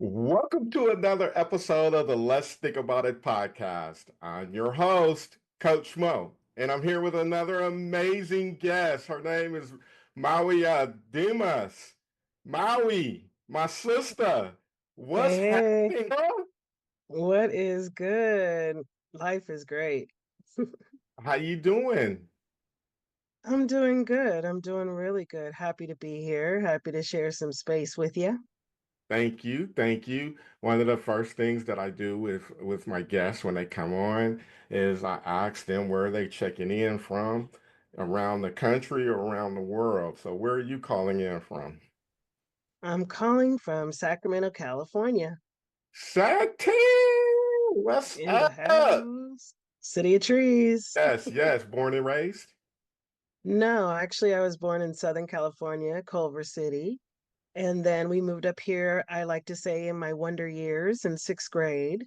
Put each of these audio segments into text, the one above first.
Welcome to another episode of the Let's Think About It podcast. I'm your host, Coach Mo, and I'm here with another amazing guest. Her name is Mawiyah Demas. Mawi, my sister. What's Hey, happening, girl? what is good? Life is great. How you doing? I'm doing good. I'm doing really good. Happy to be here. Happy to share some space with you. Thank you, thank you. One of the first things that I do with my guests when they come on is I ask them where they checking in from around the country or around the world. So where are you calling in from? I'm calling from Sacramento, California, Sati, what's in the up? house. City of Trees. Yes, yes, born and raised. No, actually, I was born in Southern California, Culver City. And then we moved up here, I like to say, in my wonder years in sixth grade.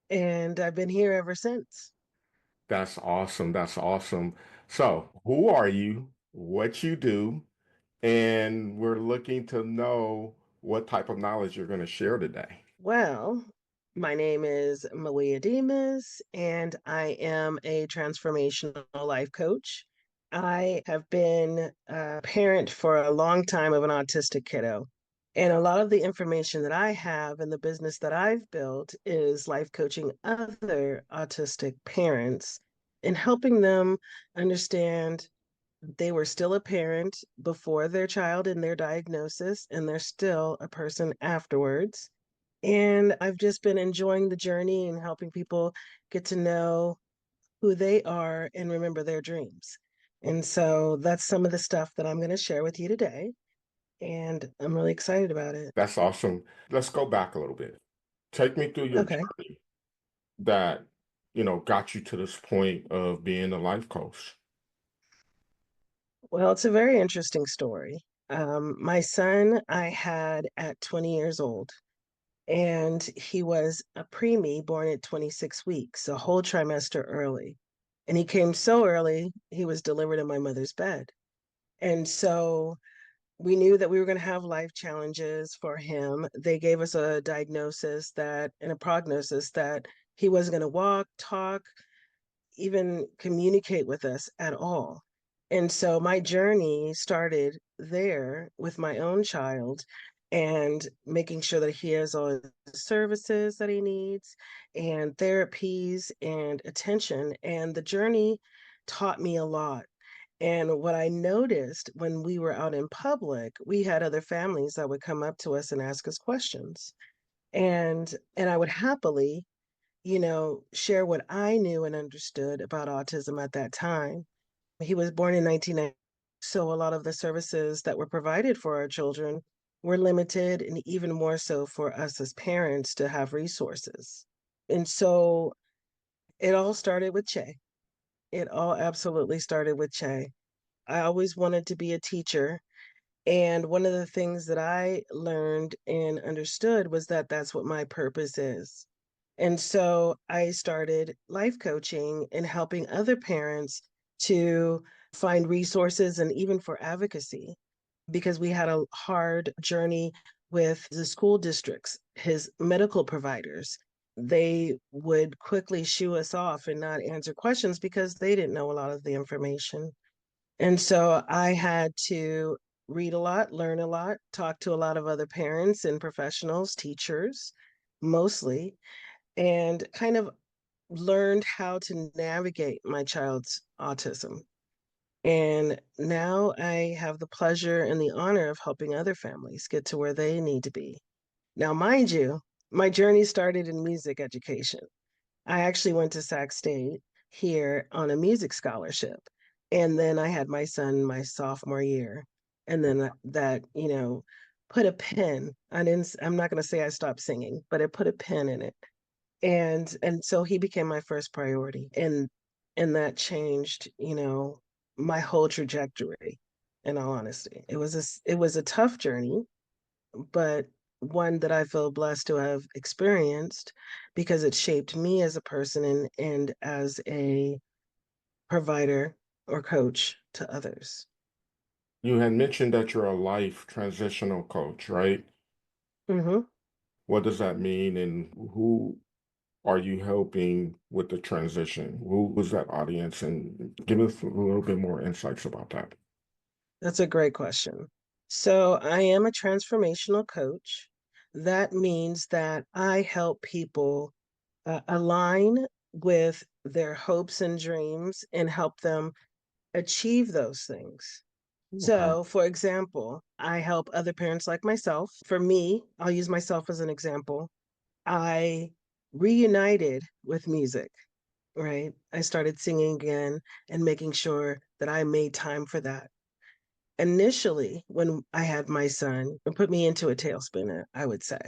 And I've been here ever since. That's awesome. That's awesome. So, who are you? What you do? And we're looking to know what type of knowledge you're going to share today. Well, my name is Mawiyah Demas, and I am a transformational life coach. I have been a parent for a long time of an autistic kiddo. And a lot of the information that I have and the business that I've built is life coaching other autistic parents and helping them understand they were still a parent before their child and their diagnosis, and they're still a person afterwards. And I've just been enjoying the journey and helping people get to know who they are and remember their dreams. And so that's some of the stuff that I'm going to share with you today. And I'm really excited about it. That's awesome. Let's go back a little bit. Take me through your Okay. journey that, got you to this point of being a life coach. Well, it's a very interesting story. My son, I had at 20 years old, and he was a preemie born at 26 weeks, a whole trimester early. And he came so early, he was delivered in my mother's bed. And so we knew that we were going to have life challenges for him. They gave us a diagnosis that and a prognosis that he wasn't going to walk, talk, even communicate with us at all. And so my journey started there with my own child and making sure that he has all the services that he needs and therapies and attention. And the journey taught me a lot. And what I noticed when we were out in public, we had other families that would come up to us and ask us questions. And I would happily, share what I knew and understood about autism at that time. He was born in 1990, so a lot of the services that were provided for our children were limited, and even more so for us as parents to have resources. And so it all started with Che. It all absolutely started with Che. I always wanted to be a teacher. And one of the things that I learned and understood was that that's what my purpose is. And so I started life coaching and helping other parents to find resources and even for advocacy because we had a hard journey with the school districts, his medical providers. They would quickly shoo us off and not answer questions because they didn't know a lot of the information. And so I had to read a lot, learn a lot, talk to a lot of other parents and professionals, teachers mostly, and kind of learned how to navigate my child's autism. And now I have the pleasure and the honor of helping other families get to where they need to be. Now, mind you, my journey started in music education. I actually went to Sac State here on a music scholarship. And then I had my son my sophomore year. And then that, put a pin. I'm not going to say I stopped singing, but it put a pin in it. And so he became my first priority. And that changed, my whole trajectory, in all honesty. It was a tough journey, but one that I feel blessed to have experienced because it shaped me as a person and as a provider or coach to others. You had mentioned that you're a life transitional coach, right? Hmm. What does that mean, and who are you helping with the transition? Who was that audience? And give us a little bit more insights about that. That's a great question. So, I am a transformational coach. That means that I help people align with their hopes and dreams and help them achieve those things. Okay. So, for example, I help other parents like myself. For me, I'll use myself as an example. I reunited with music, right? I started singing again and making sure that I made time for that. Initially, when I had my son, it put me into a tailspin, I would say.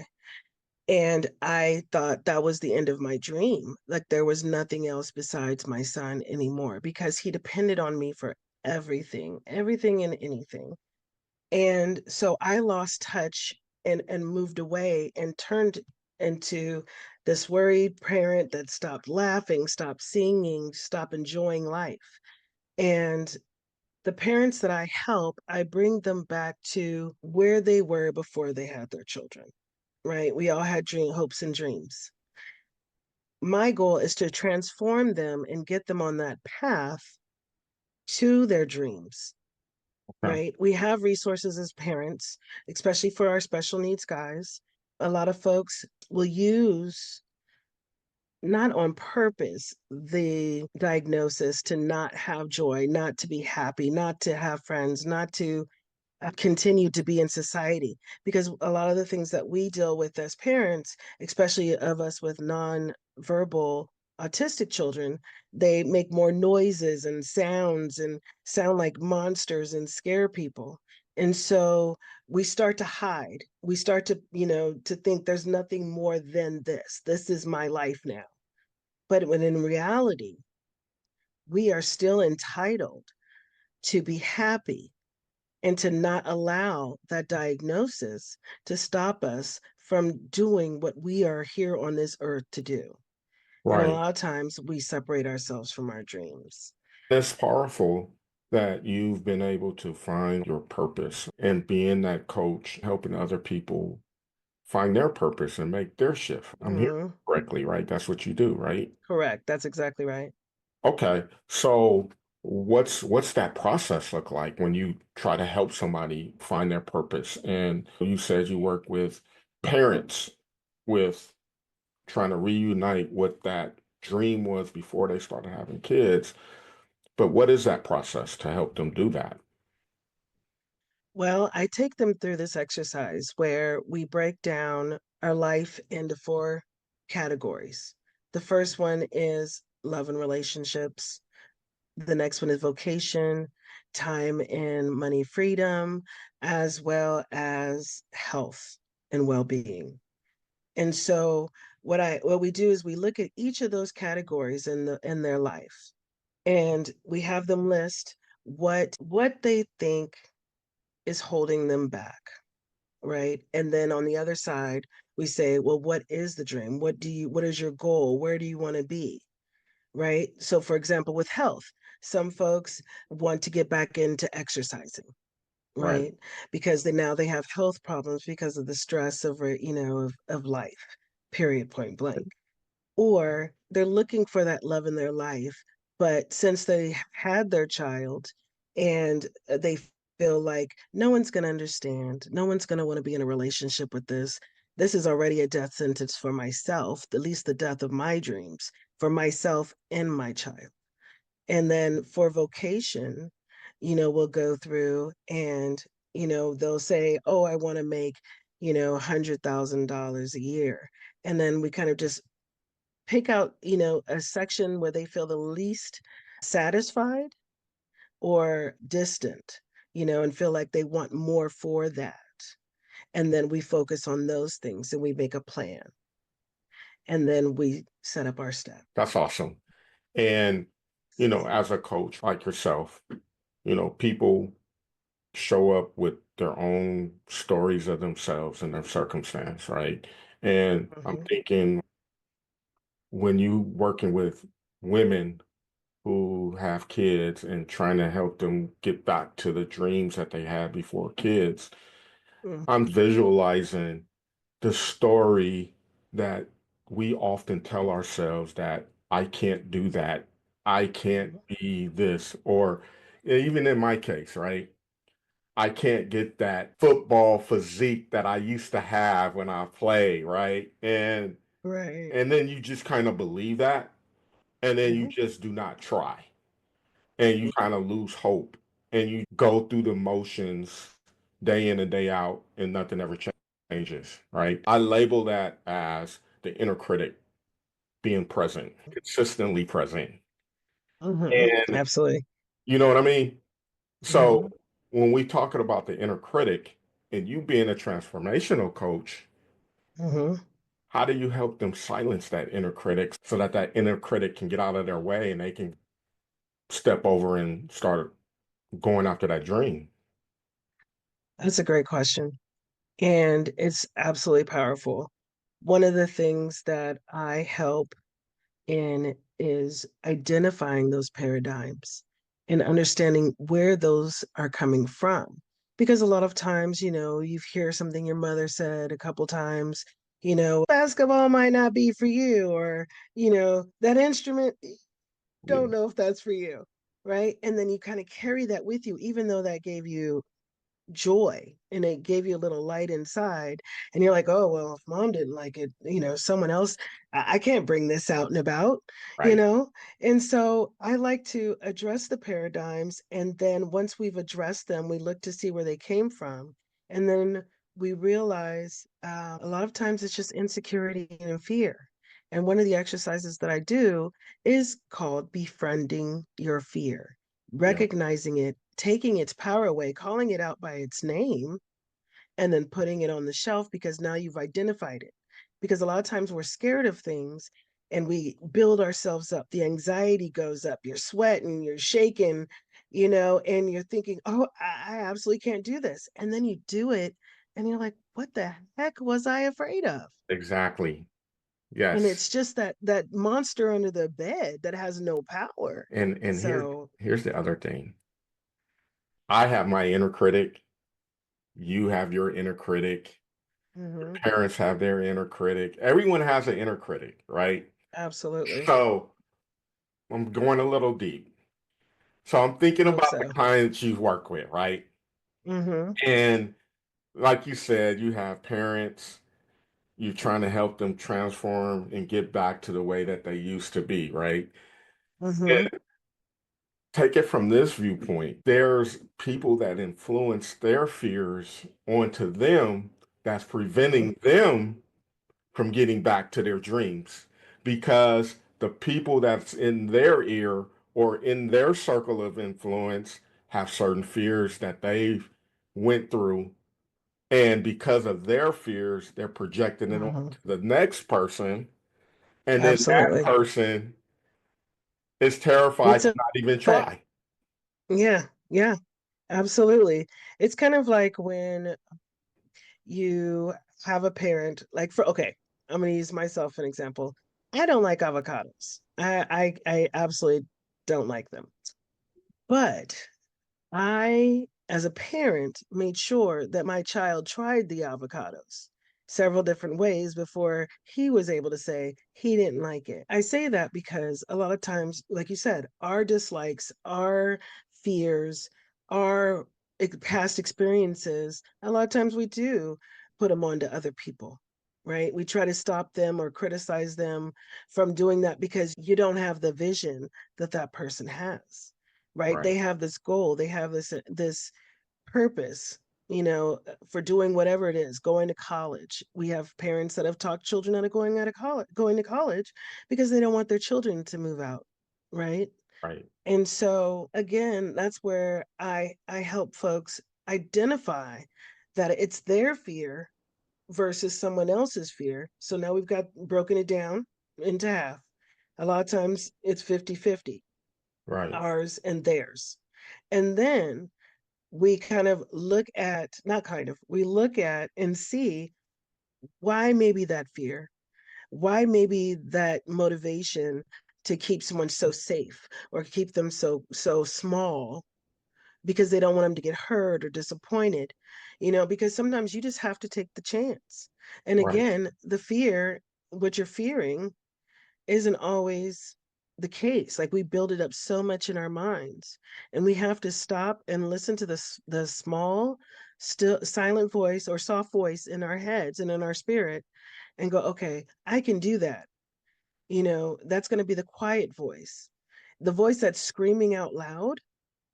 And I thought that was the end of my dream. Like there was nothing else besides my son anymore because he depended on me for everything, everything and anything. And so I lost touch and moved away and turned into this worried parent that stopped laughing, stopped singing, stopped enjoying life. And the parents that I help, I bring them back to where they were before they had their children, right? We all had hopes and dreams. My goal is to transform them and get them on that path to their dreams, Okay. right? We have resources as parents, especially for our special needs guys. A lot of folks will use, not on purpose, the diagnosis to not have joy, not to be happy, not to have friends, not to continue to be in society. Because a lot of the things that we deal with as parents, especially of us with non-verbal autistic children, they make more noises and sounds and sound like monsters and scare people. And so we start to hide. We start to, to think there's nothing more than this. This is my life now. But when in reality, we are still entitled to be happy and to not allow that diagnosis to stop us from doing what we are here on this earth to do. And a Right. lot of times we separate ourselves from our dreams. It's powerful that you've been able to find your purpose and being that coach, helping other people find their purpose and make their shift. I'm hearing Mhm. correctly, right? That's what you do, right? Correct. That's exactly right. Okay. So what's that process look like when you try to help somebody find their purpose? And you said you work with parents with trying to reunite what that dream was before they started having kids. But what is that process to help them do that? Well, I take them through this exercise where we break down our life into four categories. The first one is love and relationships. The next one is vocation, time and money freedom, as well as health and well-being. And so what we do is we look at each of those categories in their life and we have them list what they think is holding them back, right? And then on the other side, we say, well, what is the dream? What is your goal? Where do you want to be? Right? So, for example, with health, some folks want to get back into exercising, Right. right? Because they have health problems because of the stress of life, period, point blank. Or they're looking for that love in their life, but since they had their child and they feel like no one's going to understand, no one's going to want to be in a relationship with this. This is already a death sentence for myself, at least the death of my dreams for myself and my child. And then for vocation, we'll go through and, they'll say, oh, I want to make, $100,000 a year. And then we kind of just pick out, a section where they feel the least satisfied or distant, and feel like they want more for that. And then we focus on those things and we make a plan. And then we set up our steps. That's awesome. And, as a coach like yourself, people show up with their own stories of themselves and their circumstance, right? And I'm Mhm. thinking when you working with women who have kids and trying to help them get back to the dreams that they had before kids, Mm. I'm visualizing the story that we often tell ourselves that I can't do that, I can't Mhm. be this, or even in my case, right? I can't get that football physique that I used to have when I played, right? Right. And then you just kind of believe that, and then you Mhm. just do not try, and you kind of lose hope, and you go through the motions day in and day out, and nothing ever changes, right? I label that as the inner critic being present, consistently present. Mhm. And Absolutely. you know what I mean? Mhm. So when we talking about the inner critic and you being a transformational coach, Mhm. how do you help them silence that inner critic so that that inner critic can get out of their way and they can step over and start going after that dream? That's a great question. And it's absolutely powerful. One of the things that I help in is identifying those paradigms and understanding where those are coming from. Because a lot of times, you hear something your mother said a couple times, basketball might not be for you, or, that instrument, Yeah, don't know if that's for you. Right. And then you kind of carry that with you, even though that gave you joy and it gave you a little light inside, and you're like, oh well, if mom didn't like it, someone else, I can't bring this out and about, you right. know and so I like to address the paradigms, and then once we've addressed them, we look to see where they came from, and then we realize a lot of times it's just insecurity and fear. And one of the exercises that I do is called befriending your fear, Yeah, recognizing it, taking its power away, calling it out by its name, and then putting it on the shelf because now you've identified it. Because a lot of times we're scared of things and we build ourselves up. The anxiety goes up, you're sweating, you're shaking, and you're thinking, oh, I absolutely can't do this. And then you do it and you're like, what the heck was I afraid of? exactly. And Yes. it's just that monster under the bed that has no power. And So, here's the other thing. I have my inner critic, you have your inner critic, mhm, parents have their inner critic. Everyone has an inner critic, right? absolutely. So I'm going a little deep. So I'm thinking Hope about the so. clients you work with, right? Mhm. And like you said, you have parents, you're trying to help them transform and get back to the way that they used to be, right? Mhm. And take it from this viewpoint. There's people that influence their fears onto them that's Mhm. preventing them from getting back to their dreams because the people that's in their ear or in their circle of influence have certain fears that they've went through, and because of their fears they're projecting it on Mhm. to the next person, and then that Absolutely. person is terrified It's to a not even but try. yeah, yeah, absolutely. It's kind of like when you have a parent, like for okay, I'm gonna use myself an example. I don't like avocados. I absolutely don't like them. But I, as a parent, made sure that my child tried the avocados several different ways before he was able to say he didn't like it. I say that because a lot of times, like you said, our dislikes, our fears, our past experiences, a lot of times we do put them onto other people, right? We try to stop them or criticize them from doing that because you don't have the vision that that person has, right? They Right, have this goal, they have this purpose, for doing whatever it is, going to college. We have parents that have talked children out of going to college because they don't want their children to move out, right? right, And so again, that's where I help folks identify that it's their fear versus someone else's fear. So now we've got broken it down into half. A lot of times it's 50-50, right, ours and theirs. And then we kind of look at, not kind of, we look at and see why maybe that fear, why maybe that motivation to keep someone so safe or keep them so small because they don't want them to get hurt or disappointed, because sometimes you just have to take the chance. And Right. again, the fear, what you're fearing, isn't always the case. Like we build it up so much in our minds, and we have to stop and listen to the small, still silent voice or soft voice in our heads and in our spirit, and go, okay, I can do that. That's going to be the quiet voice. The voice that's screaming out loud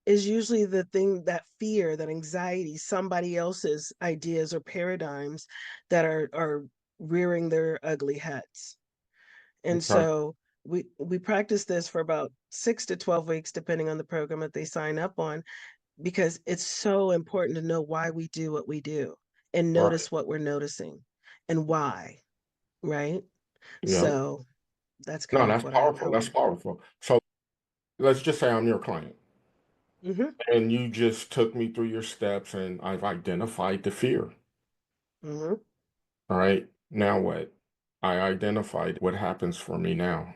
is usually the thing, that fear, that anxiety, somebody else's ideas or paradigms that are rearing their ugly heads. And Okay. so we practice this for about 6 to 12 weeks, depending on the program that they sign up on, because it's so important to know why we do what we do and Right. notice what we're noticing and why, right? Yeah. So that's No, kind of that's what I powerful. help. That's powerful. So let's just say I'm your client Hmm. and you just took me through your steps and I've identified the fear. Hmm. All right. Now what? I identified what happens for me now.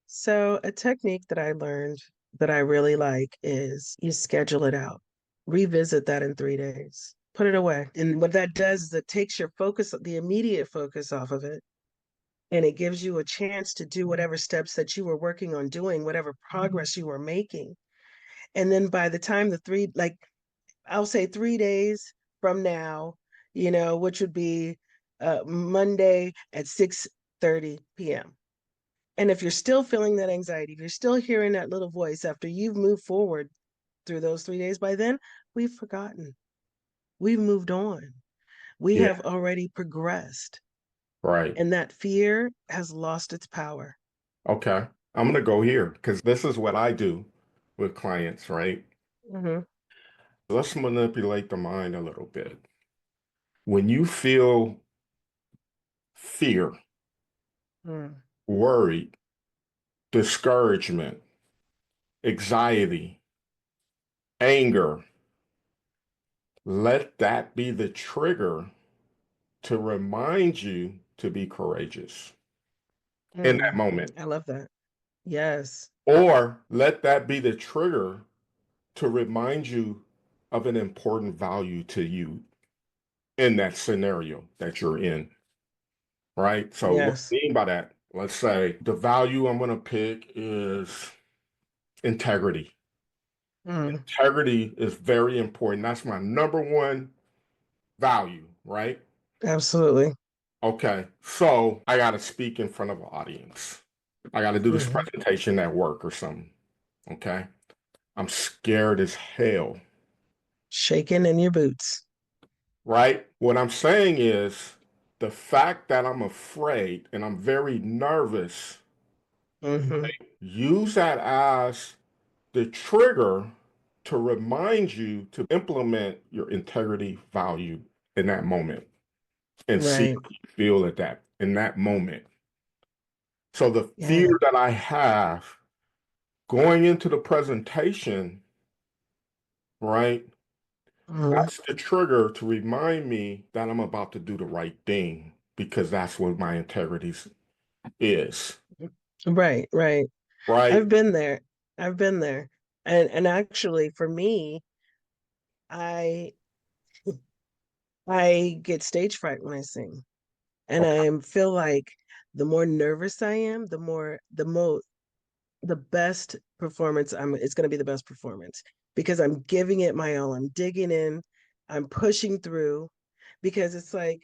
So a technique that I learned that I really like is you schedule it out. Revisit that in 3 days. Put it away. And what that does is it takes your focus, the immediate focus off of it, and it gives you a chance to do whatever steps that you were working on doing, whatever progress you were making. And then by the time like I'll say 3 days from now, which would be Monday at 6:30 p.m. And if you're still feeling that anxiety, if you're still hearing that little voice after you've moved forward through those 3 days, by then we've forgotten. We've moved on. We Yeah. have already progressed. Right. And that fear has lost its power. Okay. I'm going to go here because this is what I do with clients, right? Hmm. Let's manipulate the mind a little bit. When you feel fear, Mm. worried, discouragement, anxiety, anger, let that be the trigger to remind you to be courageous in that Mm. moment. I love that. Yes. Or let that be the trigger to remind you of an important value to you in that scenario that you're in, right? So, what I Yes. mean by that, let's say the value I'm going to pick is integrity. Mm. Integrity is very important. That's my number one value, right? Absolutely. Okay, so I got to speak in front of an audience. I got to do this Hmm. presentation at work or something. Okay, I'm scared as hell, Shaking in your boots. right? What I'm saying is the fact that I'm afraid and I'm very nervous, Hmm. use that as the trigger to remind you to implement your integrity value in that moment and see Right. how you feel at that in that moment. So the fear Yeah. that I have going into the presentation, right? Mm. That's the trigger to remind me that I'm about to do the right thing because that's what my integrity is, Right. Right. right? I've been there. I've been there. And actually for me, I I get stage fright when I sing. And Okay, I feel like the more nervous I am, the best performance it's going to be the best performance because I'm giving it my all. I'm digging in, I'm pushing through, because it's like,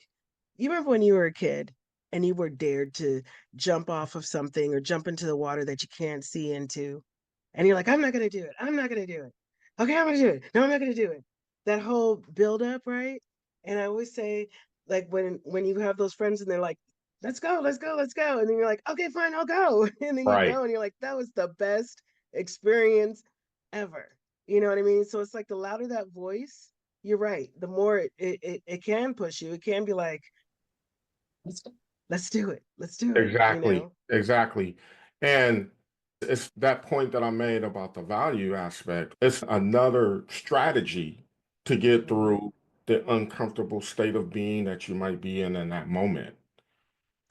you remember when you were a kid and you were dared to jump off of something or jump into the water that you can't see into, and you're like, I'm not going to do it, I'm not going to do it, okay, I'm going to do it, no, I'm not going to do it. That whole build up, right? And I always say, like, when you have those friends and they're like, let's go, let's go, let's go. And then you're like, okay, fine, I'll go. And then you right, go and you're like, that was the best experience ever. You know what I mean? So it's like the louder that voice, you're right. The more it can push you. It can be like, let's let's do it. Let's do it, exactly, exactly. And it's that point that I made about the value aspect. It's another strategy to get Hmm. through the uncomfortable state of being that you might be in that moment.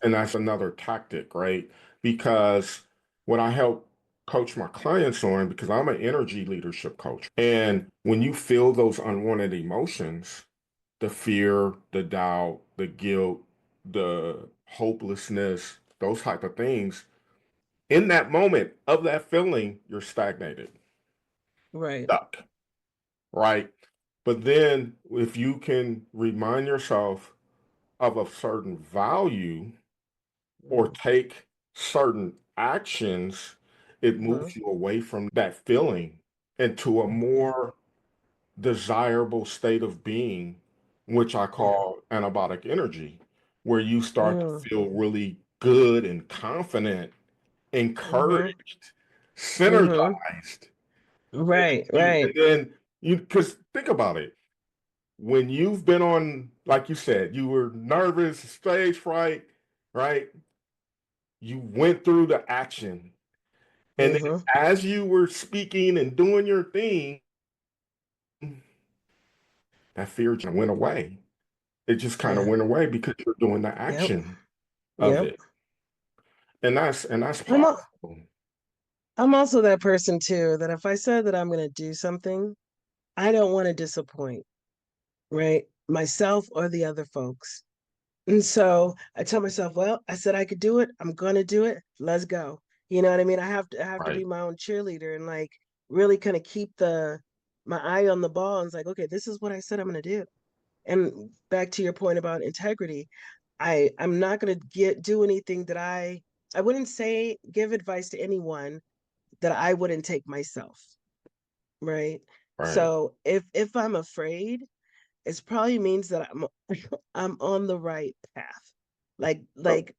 And that's another tactic, right? Because what I help coach my clients on, because I'm an energy leadership coach, and when you feel those unwanted emotions, the fear, the doubt, the guilt, the hopelessness, those type of things, in that moment of that feeling, you're stagnated, Right. stuck, right? But then if you can remind yourself of a certain value or Mm-hmm. take certain actions, it Mm-hmm. moves you away from that feeling into a Yeah. more desirable state of being, which I Yeah. call antibiotic energy, where you start to Mm. feel really good and confident, Mm-hmm. encouraged, Mm-hmm. synergized. Right. And Right. then because think about it, when you've been on, like you said, you were nervous, stage fright, right? You went through the action. And then Mm-hmm. as you were speaking and doing your thing, that fear just went away. It just kind of Yeah. went away because you're doing the Yep. action of Yep. it. And that's I'm powerful. a, I'm also that person too that if I said that I'm going to do something, I don't want to disappoint, right? Myself or the other folks. And so I tell myself, well, I said I could do it. I'm going to do it. Let's go. You know what I mean? I have to be Right, my own cheerleader and like really kind of keep the my eye on the ball and it's like, okay, this is what I said I'm going to do. And back to your point about integrity, I'm not going to get do anything that I wouldn't say give advice to anyone that I wouldn't take myself, right? right. So if I'm afraid, it probably means that I'm I'm on the right path. Oh, Like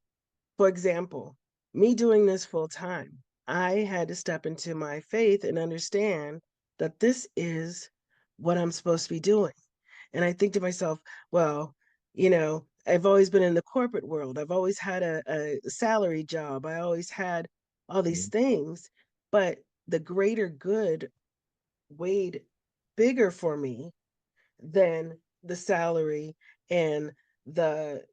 for example, me doing this full time, I had to step into my faith and understand that this is what I'm supposed to be doing. And I think to myself, well, I've always been in the corporate world. I've always had a salary job. I always had all these mhm, things, but the greater good weighed bigger for me than the salary and the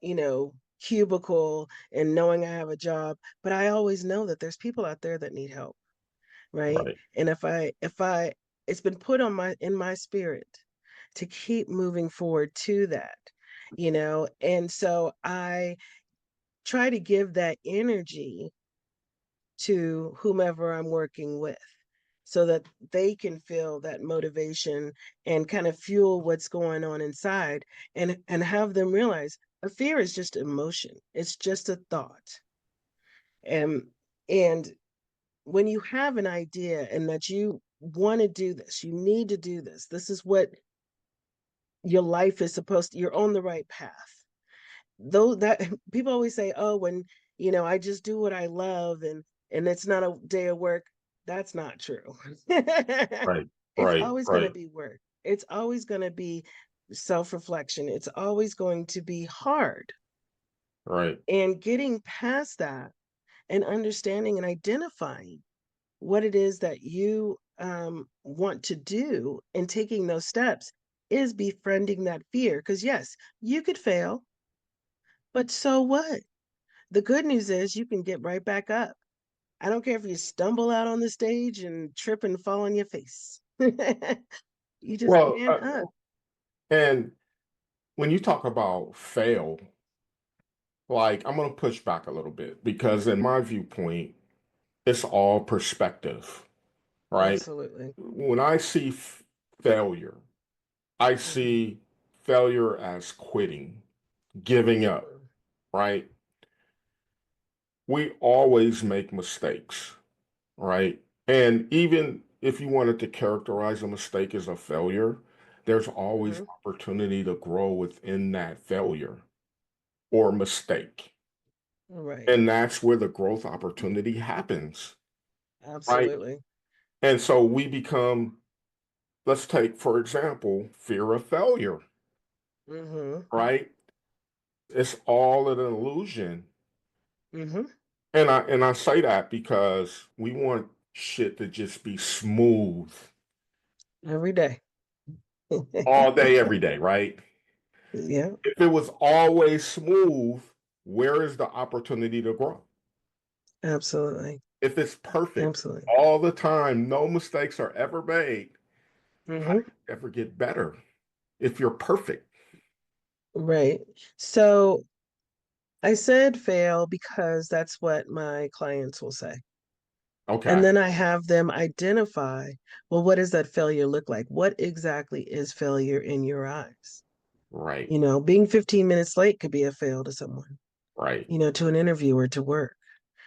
cubicle and knowing I have a job. But I always know that there's people out there that need help, right? right. And if I it's been put on my in my spirit to keep moving forward to that. And so I try to give that energy to whomever I'm working with so that they can feel that motivation and kind of fuel what's going on inside and have them realize a fear is just emotion. It's just a thought. And and when you have an idea and that you want to do this, you need to do this. This is what your life is supposed to, you're on the right path. Though that people always say, oh, when I just do what I love and it's not a day of work. That's not true. Right, It's right, always going to right, be work. It's always going to be self-reflection. It's always going to be hard. right. And getting past that and understanding and identifying what it is that you want to do and taking those steps is befriending that fear. Because yes, you could fail, but so what? The good news is you can get right back up. I don't care if you stumble out on the stage and trip and fall on your face. You just Well, get up. and when you talk about fail, like I'm going to push back a little bit because in my viewpoint, it's all perspective, right? Absolutely. When I see failure, I Mm-hmm. see failure as quitting, giving up, Mm-hmm. right? We always make mistakes, right? And even if you wanted to characterize a mistake as a failure, there's always Mm-hmm. opportunity to grow within that failure or mistake. Right. And that's where the growth opportunity happens, right? Absolutely. And so we become, let's take, for example, fear of failure, Mm-hmm. right? It's all an illusion. Mm-hmm. And I say that because we want shit to just be smooth Every day. all day, every day, right? Yeah. If it was always smooth, where is the opportunity to grow? Absolutely. If it's perfect Absolutely. all the time, no mistakes are ever made, how do Mm-hmm. you ever get better if you're perfect? Right. So I said fail because that's what my clients will say. And Okay. then I have them identify, well, what does that failure look like? What exactly is failure in your eyes? Right. Being 15 minutes late could be a fail to someone, Right. to an interview or to work.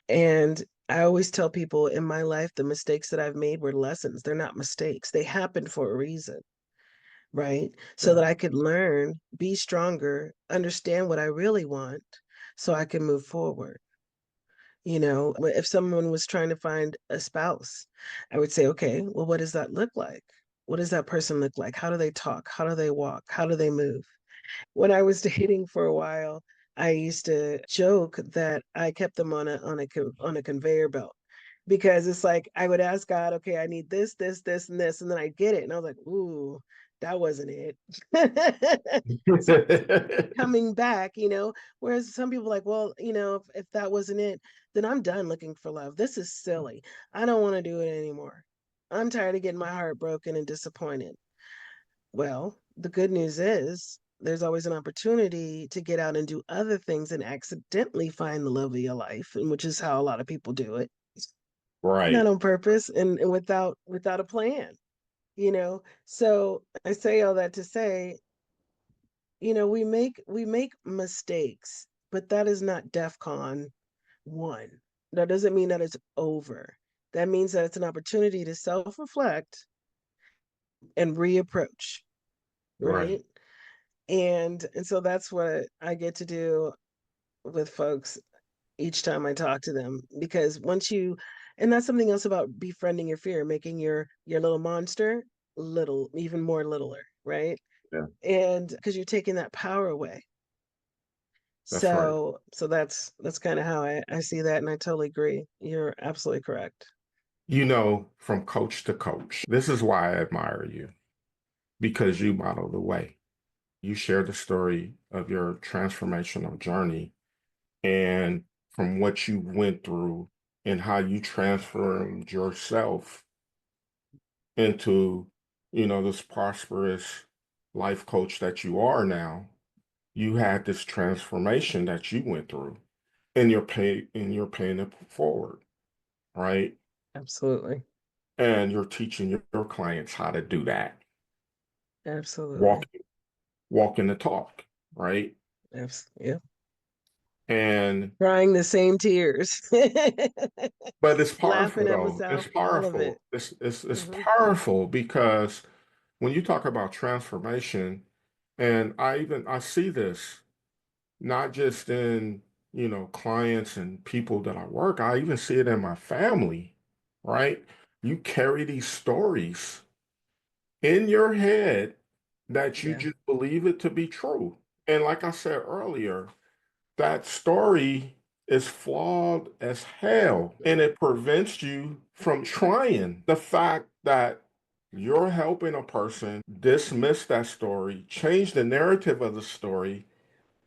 And I always tell people in my life, the mistakes that I've made were lessons. They're not mistakes, they happened for a reason, right? So that Yeah. I could learn, be stronger, understand what I really want so I can move forward. If someone was trying to find a spouse, I would say, okay, well, what does that look like? What does that person look like? How do they talk? How do they walk? How do they move? When I was dating for a while, I used to joke that I kept them on a conveyor belt because it's like I would ask God, okay, I need this, this, this, and this, and then I get it, and I was like, ooh, that wasn't it. So coming back, whereas some people are like, well, if that wasn't it, then I'm done looking for love. This is silly. I don't want to do it anymore. I'm tired of getting my heart broken and disappointed. Well, the good news is there's always an opportunity to get out and do other things and accidentally find the love of your life, and which is how a lot of people do it. Not Right. on purpose and without a plan, So I say all that to say, we make mistakes, but that is not DEFCON 1. That doesn't mean that it's over. That means that it's an opportunity to self-reflect and reapproach, Right. right? And so that's what I get to do with folks each time I talk to them, because and that's something else about befriending your fear, making your little monster little, even more littler, right? Yeah. And because you're taking that power away. That's right. So that's kind of how I see that, and I totally agree. You're absolutely correct. From coach to coach, this is why I admire you because you model the way. You share the story of your transformational journey and from what you went through and how you transformed yourself into, this prosperous life coach that you are now. You had this transformation that you went through and you're paying it forward, right? Absolutely. And you're teaching your clients how to do that. Absolutely. Walk walking the talk, right? Yeah. And Crying the same tears. but it's Laughing powerful at though. It's myself, all of it. powerful. It's Hmm. powerful because when you talk about transformation, and I see this not just in, clients and people that I work, I even see it in my family, right? You carry these stories in your head that you Yeah, just believe it to be true. And like I said earlier, that story is flawed as hell and it prevents you from trying. The fact that you're helping a person dismiss that story, change the narrative of the story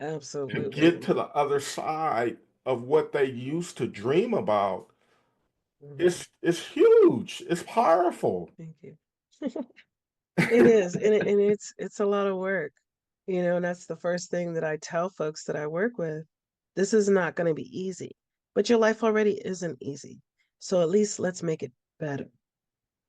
to absolutely. get to the other side of what they used to dream about, Mhm. it's huge. It's powerful. Thank you. It is, and it's a lot of work, and that's the first thing that I tell folks that I work with. This is not going to be easy, but your life already isn't easy. So at least let's make it better,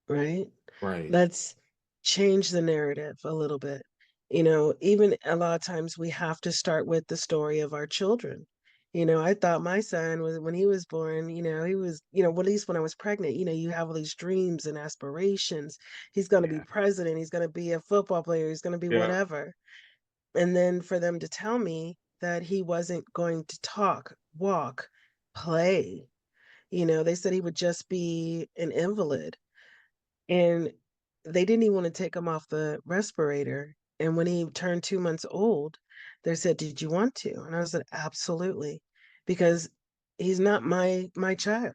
right? Right. Let's change the narrative a little bit. Even a lot of times we have to start with the story of our children. I thought my son was, when he was born, he was, well, at least when I was pregnant, you have all these dreams and aspirations. He's going to be Yeah. president, he's going to be a football player, he's going to be Yeah. whatever. And then for them to tell me that he wasn't going to talk, walk, play, they said he would just be an invalid, and they didn't even want to take him off the respirator. And when he turned 2 months old, they said, "Did you want to?" And I said, "Absolutely," because he's not my child.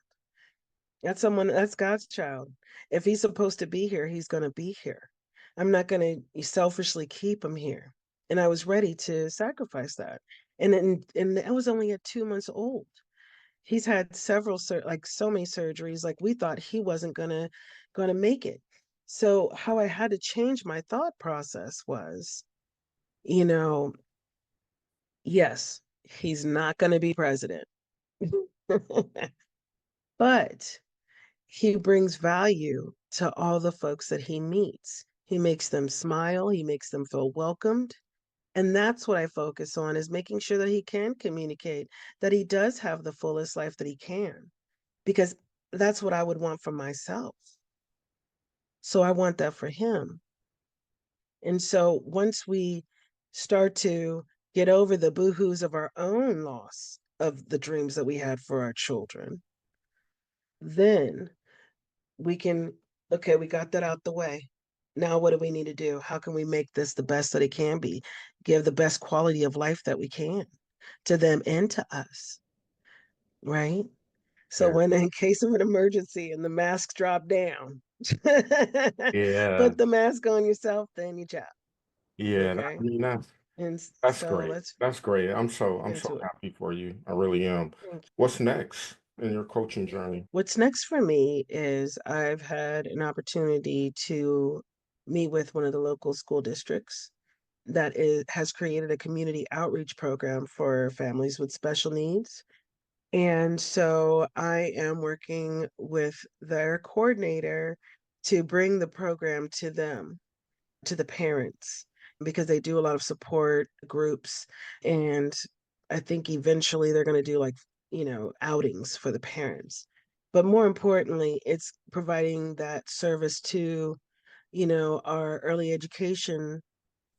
That's God's child. If he's supposed to be here, he's going to be here. I'm not going to selfishly keep him here. And I was ready to sacrifice that. And I was only at 2 months old. He's had like so many surgeries, like we thought he wasn't gonna make it. So how I had to change my thought process was, you know Yes, he's not going to be president, but he brings value to all the folks that he meets. He makes them smile, he makes them feel welcomed. And that's what I focus on is making sure that he can communicate, that he does have the fullest life that he can, because that's what I would want for myself. So I want that for him. And so once we start to get over the boohoos of our own loss of the dreams that we had for our children, then we can, okay, we got that out the way. Now, what do we need to do? How can we make this the best that it can be? Give the best quality of life that we can to them and to us, right? So, Yeah. when in case of an emergency and the mask drop down, Yeah. put the mask on yourself, then your child. Yeah. I Okay. mean, And that's so great. let's That's great. I'm so into it. happy for you. I really am. Thank What's next in your coaching journey? What's next for me is I've had an opportunity to meet with one of the local school districts has created a community outreach program for families with special needs. And so I am working with their coordinator to bring the program to them, to the parents, because they do a lot of support groups. And I think eventually they're going to do like, outings for the parents. But more importantly, it's providing that service to, our early education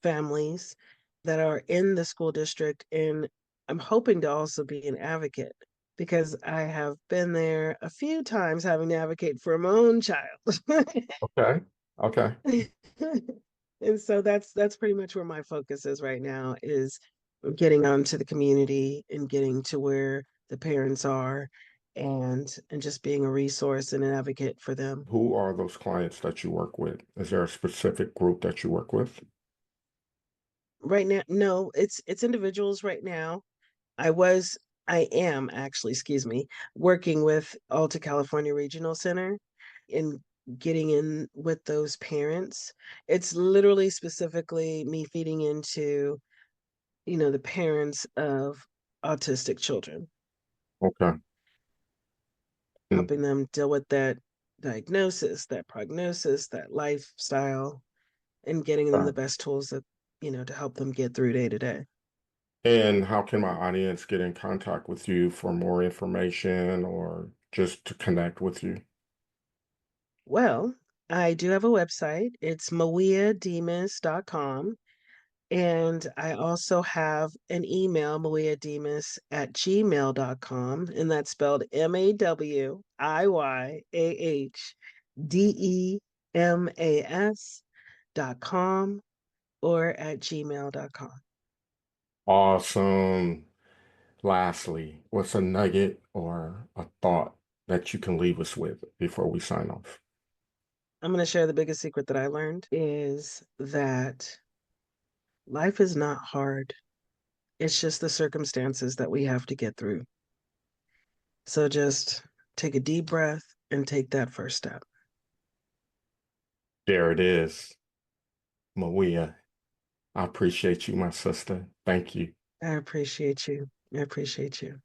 families that are in the school district. And I'm hoping to also be an advocate because I have been there a few times having to advocate for my own child. Okay. Okay. And so that's pretty much where my focus is right now is getting out into the community and getting to where the parents are and just being a resource and an advocate for them. Who are those clients that you work with? Is there a specific group that you work with? Right now, no, it's individuals right now. I am actually, excuse me, working with Alta California Regional Center and getting in with those parents. It's literally specifically me feeding into, the parents of autistic children, Okay. And, helping them deal with that diagnosis, that prognosis, that lifestyle, and getting them uh, the best tools that, to help them get through day to day. and how can my audience get in contact with you for more information or just to connect with you? Well, I do have a website. It's mawiyahdemas.com. And I also have an email, mawiyahdemas@gmail.com. And that's spelled MAWIYAHDEMAS.com or at gmail.com. Awesome. Lastly, what's a nugget or a thought that you can leave us with before we sign off? I'm going to share the biggest secret that I learned is that life is not hard. It's just the circumstances that we have to get through. So just take a deep breath and take that first step. There it is. Mawiyah, I appreciate you, my sister. Thank you. I appreciate you. I appreciate you.